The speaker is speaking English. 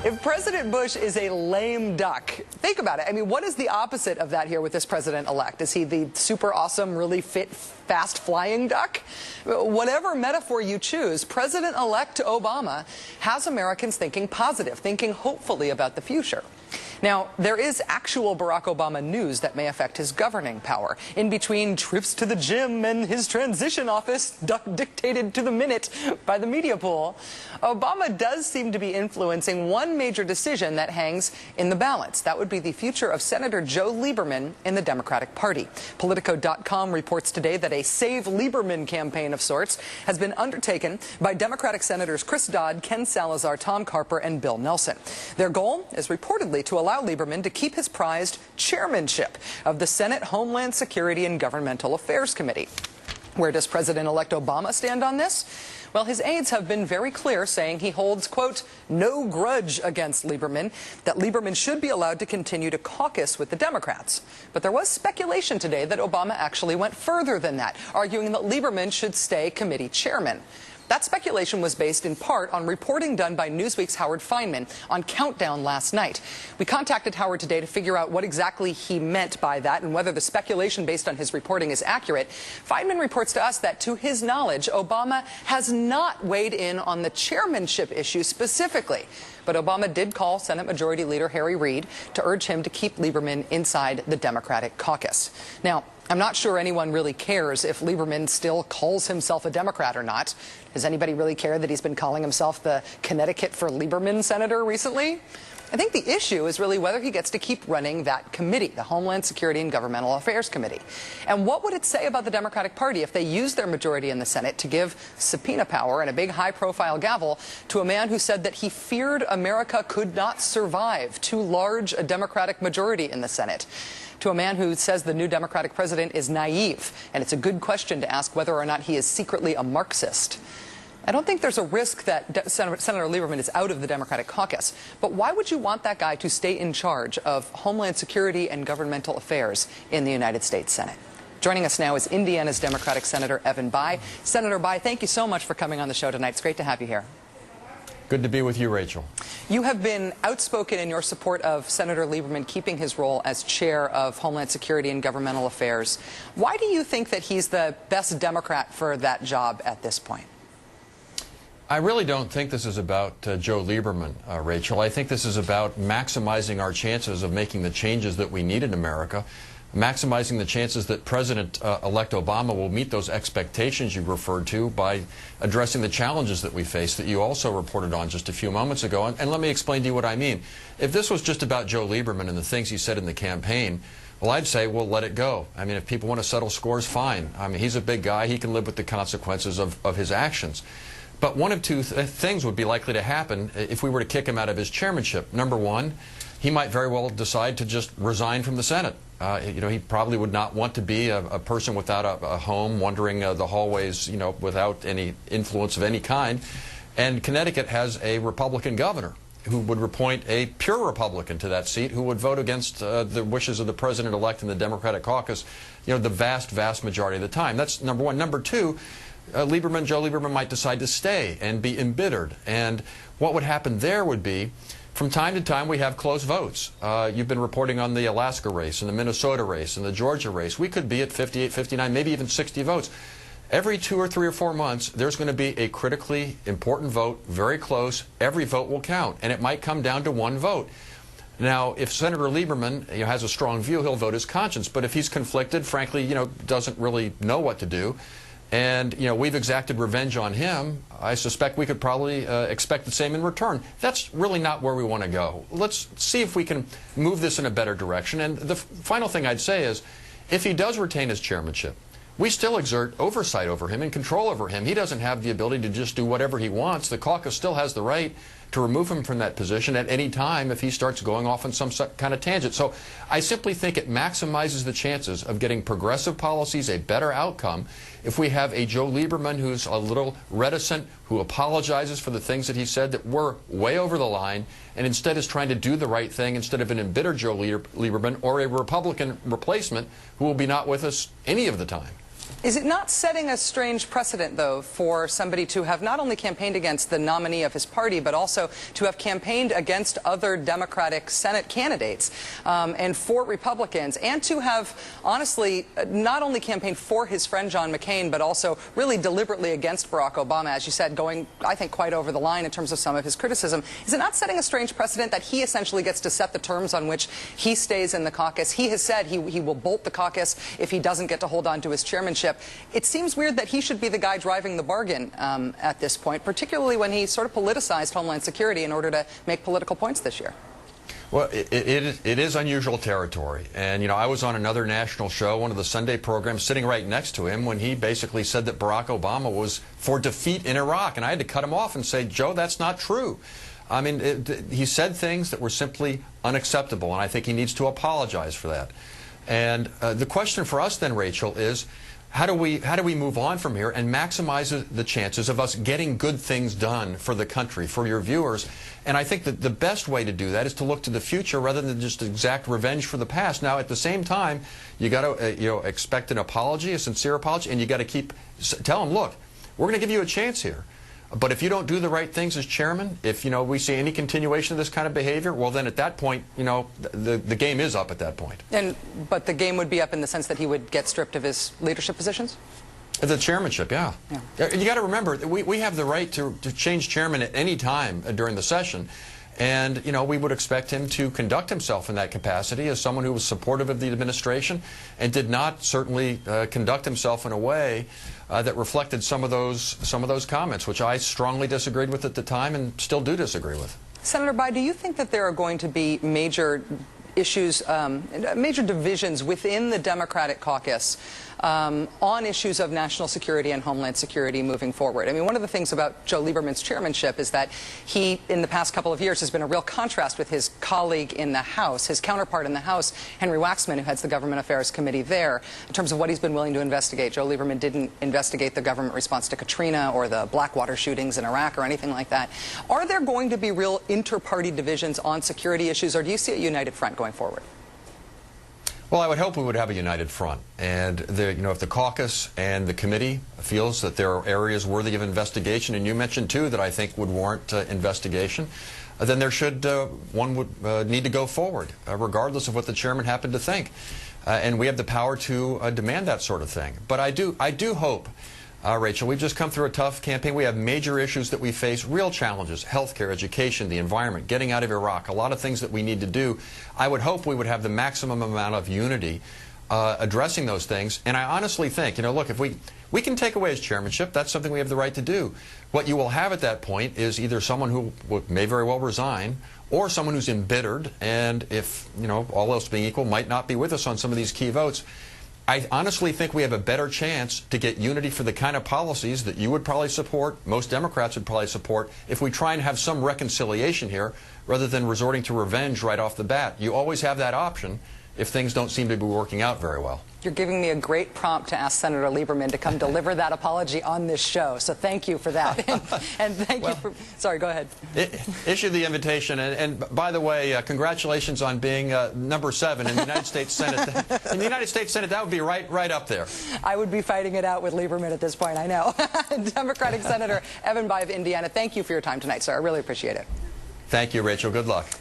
If President Bush is a lame duck, think about it. I mean, what is the opposite of that here with this president-elect? Is he the super awesome, really fit, fast-flying duck? Whatever metaphor you choose, President-elect Obama has Americans thinking positive, thinking hopefully about the future. Now, there is actual Barack Obama news that may affect his governing power. In between trips to the gym and his transition office dictated to the minute by the media pool, Obama does seem to be influencing one major decision that hangs in the balance. That would be the future of Senator Joe Lieberman in the Democratic Party. Politico.com reports today that a Save Lieberman campaign of sorts has been undertaken by Democratic Senators Chris Dodd, Ken Salazar, Tom Carper, and Bill Nelson. Their goal is reportedly to allow Lieberman to keep his prized chairmanship of the Senate Homeland Security and Governmental Affairs Committee. Where does President-elect Obama stand on this? Well, his aides have been very clear, saying he holds, quote, no grudge against Lieberman, that Lieberman should be allowed to continue to caucus with the Democrats. But there was speculation today that Obama actually went further than that, arguing that Lieberman should stay committee chairman. That speculation was based in part on reporting done by Newsweek's Howard Fineman on Countdown last night. We contacted Howard today to figure out what exactly he meant by that and whether the speculation based on his reporting is accurate. Fineman reports to us that, to his knowledge, Obama has not weighed in on the chairmanship issue specifically. But Obama did call Senate Majority Leader Harry Reid to urge him to keep Lieberman inside the Democratic caucus. Now, I'm not sure anyone really cares if Lieberman still calls himself a Democrat or not. Does anybody really care that he's been calling himself the Connecticut for Lieberman senator recently? I think the issue is really whether he gets to keep running that committee, the Homeland Security and Governmental Affairs Committee. And what would it say about the Democratic Party if they used their majority in the Senate to give subpoena power and a big high-profile gavel to a man who said that he feared America could not survive too large a Democratic majority in the Senate? To a man who says the new Democratic president is naive, and it's a good question to ask whether or not he is secretly a Marxist. I don't think there's a risk that Senator Lieberman is out of the Democratic caucus, but why would you want that guy to stay in charge of Homeland Security and Governmental Affairs in the United States Senate? Joining us now is Indiana's Democratic Senator Evan Bayh. Senator Bayh, thank you so much for coming on the show tonight. It's great to have you here. Good to be with you, Rachel. You have been outspoken in your support of Senator Lieberman keeping his role as chair of Homeland Security and Governmental Affairs. Why do you think that he's the best Democrat for that job at this point? I really don't think this is about Joe Lieberman, Rachel. I think this is about maximizing our chances of making the changes that we need in America, maximizing the chances that President-elect Obama will meet those expectations you referred to by addressing the challenges that we face that you also reported on just a few moments ago. And let me explain to you what I mean. If this was just about Joe Lieberman and the things he said in the campaign, well, I'd say, well, let it go. I mean, if people want to settle scores, fine. I mean, he's a big guy. He can live with the consequences of his actions. But one of two things would be likely to happen if we were to kick him out of his chairmanship. Number one, he might very well decide to just resign from the Senate. You know, he probably would not want to be a person without a home, wandering the hallways, you know, without any influence of any kind. And Connecticut has a Republican governor who would appoint a pure Republican to that seat, who would vote against the wishes of the president-elect in the Democratic caucus, you know, the vast, vast majority of the time. That's number one. Number two, Joe Lieberman might decide to stay and be embittered. And what would happen there would be, from time to time, we have close votes. You've been reporting on the Alaska race and the Minnesota race and the Georgia race. We could be at 58, 59, maybe even 60 votes. Every 2 or 3 or 4 months, there's going to be a critically important vote, very close. Every vote will count, and it might come down to one vote. Now, if Senator Lieberman has a strong view, he'll vote his conscience. But if he's conflicted, frankly, doesn't really know what to do, and we've exacted revenge on him, I suspect we could probably expect the same in return. That's really not where we want to go. Let's see if we can move this in a better direction. And the final thing I'd say is, if he does retain his chairmanship, we still exert oversight over him and control over him. He doesn't have the ability to just do whatever he wants. The caucus still has the right to remove him from that position at any time if he starts going off on some kind of tangent. So I simply think it maximizes the chances of getting progressive policies a better outcome if we have a Joe Lieberman who's a little reticent, who apologizes for the things that he said that were way over the line, and instead is trying to do the right thing instead of an embittered Joe Lieberman or a Republican replacement who will be not with us any of the time. Is it not setting a strange precedent, though, for somebody to have not only campaigned against the nominee of his party, but also to have campaigned against other Democratic Senate candidates and for Republicans, and to have, honestly, not only campaigned for his friend John McCain, but also really deliberately against Barack Obama, as you said, going, I think, quite over the line in terms of some of his criticism? Is it not setting a strange precedent that he essentially gets to set the terms on which he stays in the caucus? He has said he will bolt the caucus if he doesn't get to hold on to his chairmanship. It seems weird that he should be the guy driving the bargain at this point, particularly when he sort of politicized Homeland Security in order to make political points this year. Well, it is unusual territory. And, you know, I was on another national show, one of the Sunday programs, sitting right next to him when he basically said that Barack Obama was for defeat in Iraq. And I had to cut him off and say, Joe, that's not true. I mean, he said things that were simply unacceptable, and I think he needs to apologize for that. And the question for us then, Rachel, is how do we move on from here and maximize the chances of us getting good things done for the country, for your viewers? And I think that the best way to do that is to look to the future rather than just exact revenge for the past. Now, at the same time, you got to expect an apology, a sincere apology, and you got to tell them, look, we're going to give you a chance here. But if you don't do the right things as chairman, if we see any continuation of this kind of behavior, well, then at that point, the game is up at that point. But the game would be up in the sense that he would get stripped of his leadership positions? The chairmanship, yeah. You got to remember, we have the right to change chairman at any time during the session. And, we would expect him to conduct himself in that capacity as someone who was supportive of the administration and did not certainly conduct himself in a way that reflected some of those comments, which I strongly disagreed with at the time and still do disagree with. Senator Bayh, do you think that there are going to be major issues, major divisions within the Democratic caucus on issues of national security and homeland security moving forward? I mean, one of the things about Joe Lieberman's chairmanship is that he, in the past couple of years, has been a real contrast with his colleague in the House, his counterpart in the House, Henry Waxman, who heads the Government Affairs Committee there, in terms of what he's been willing to investigate. Joe Lieberman didn't investigate the government response to Katrina or the Blackwater shootings in Iraq or anything like that. Are there going to be real inter-party divisions on security issues, or do you see a united front going forward? Well, I would hope we would have a united front. And if the caucus and the committee feels that there are areas worthy of investigation, and you mentioned two that I think would warrant investigation, then one would need to go forward, regardless of what the chairman happened to think. And we have the power to demand that sort of thing. But I do hope, Rachel, we've just come through a tough campaign. We have major issues that we face, real challenges, healthcare, education, the environment, getting out of Iraq, a lot of things that we need to do. I would hope we would have the maximum amount of unity addressing those things. And I honestly think, look, if we can take away his chairmanship, that's something we have the right to do. What you will have at that point is either someone who may very well resign or someone who's embittered and, if, all else being equal, might not be with us on some of these key votes. I honestly think we have a better chance to get unity for the kind of policies that you would probably support, most Democrats would probably support, if we try and have some reconciliation here rather than resorting to revenge right off the bat. You always have that option if things don't seem to be working out very well. You're giving me a great prompt to ask Senator Lieberman to come deliver that apology on this show. So thank you for that. and thank you for... Sorry, go ahead. Issue the invitation. And by the way, congratulations on being number 7 in the United States Senate. In the United States Senate, that would be right up there. I would be fighting it out with Lieberman at this point, I know. Democratic Senator Evan Bayh of Indiana, thank you for your time tonight, sir. I really appreciate it. Thank you, Rachel. Good luck.